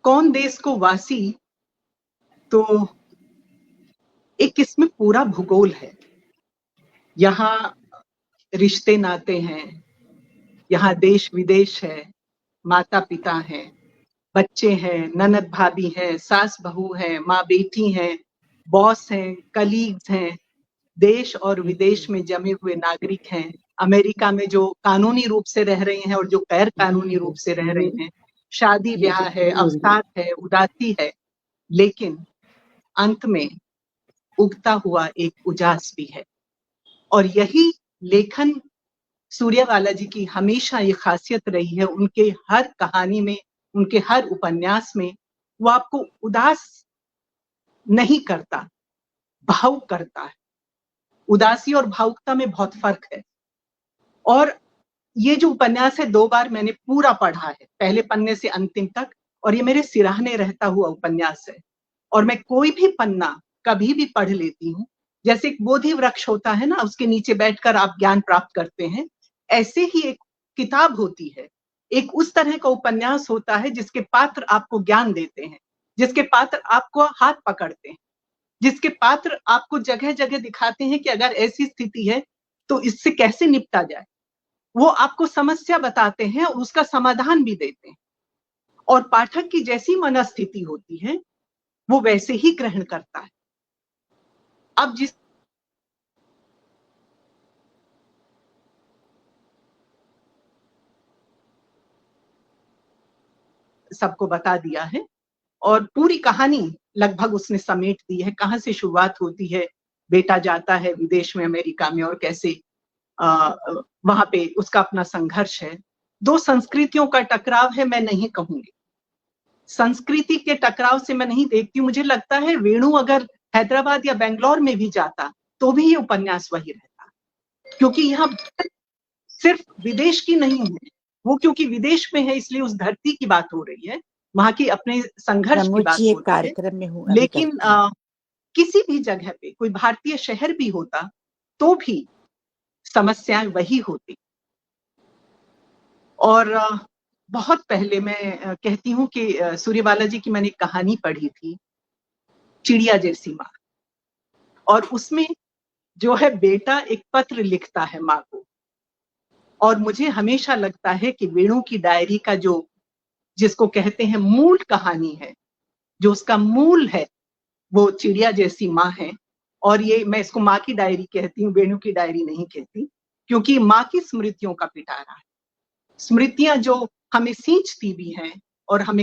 कौन देश को वासी, तो एक इसमें पूरा भूगोल है। यहाँ रिश्ते नाते हैं, यहाँ देश विदेश है, माता पिता हैं, बच्चे हैं, ननद भाभी हैं, सास बहू हैं, माँ बेटी हैं, बॉस हैं, कलीग्स हैं, देश और विदेश में जमे हुए नागरिक हैं, अमेरिका में जो कानूनी रूप से रह रहे हैं और जो गैर कानूनी रूप से रह रहे हैं, शादी ब्याह है, अवसाद है, उदासी है, लेकिन अंत में उगता हुआ एक उजास भी है। और यही लेखन सूर्यवाला जी की हमेशा ये खासियत रही है। उनके हर कहानी में, उनके हर उपन्यास में वो आपको उदास नहीं करता, भावुक करता है। उदासी और भावुकता में बहुत फर्क है। और ये जो उपन्यास है 2 बार मैंने पूरा पढ़ा है, पहले पन्ने से अंतिम तक, और ये मेरे सिराहने रहता हुआ उपन्यास है। और मैं कोई भी पन्ना कभी भी पढ़ लेती हूँ, जैसे एक बोधि वृक्ष होता है ना, उसके नीचे बैठकर आप ज्ञान प्राप्त करते हैं, ऐसे ही एक किताब होती है, एक उस तरह का उपन्यास होता है जिसके पात्र आपको ज्ञान देते हैं, जिसके पात्र आपको हाथ पकड़ते हैं, जिसके पात्र आपको जगह जगह दिखाते हैं कि अगर ऐसी स्थिति है तो इससे कैसे निपटा जाए। वो आपको समस्या बताते हैं और उसका समाधान भी देते हैं। और पाठक की जैसी मनस्थिति होती है वो वैसे ही ग्रहण करता है। अब जिस सबको बता दिया है और पूरी कहानी लगभग उसने समेट दी है। कहाँ से शुरुआत होती है, बेटा जाता है विदेश में, अमेरिका में, और कैसे वहां पे उसका अपना संघर्ष है। 2 संस्कृतियों का टकराव है, मैं नहीं कहूंगी। संस्कृति के टकराव से मैं नहीं देखती हूँ। मुझे लगता है वेणु अगर हैदराबाद या बेंगलोर में भी जाता तो भी ये उपन्यास वही रहता, क्योंकि यहाँ सिर्फ विदेश की नहीं है, वो क्योंकि विदेश में है इसलिए उस धरती की बात हो रही है, वहां की अपने संघर्ष की बात हो रही है। लेकिन किसी भी जगह पे कोई भारतीय शहर भी होता तो भी समस्याएं वही होती। और बहुत पहले मैं कहती हूँ कि सूर्यवाला जी की मैंने कहानी पढ़ी थी, चिड़िया जैसी माँ, और उसमें जो है बेटा एक पत्र लिखता है माँ को, और मुझे हमेशा लगता है कि वेणु की डायरी का जो, जिसको कहते हैं मूल कहानी है, जो उसका मूल है, वो चिड़िया जैसी माँ है। और ये मैं इसको माँ की डायरी कहती हूँ, वेणु की डायरी नहीं कहती, क्योंकि माँ की स्मृतियों का पिटारा है। स्मृतियां जो हमें सींचती भी हैं और हमें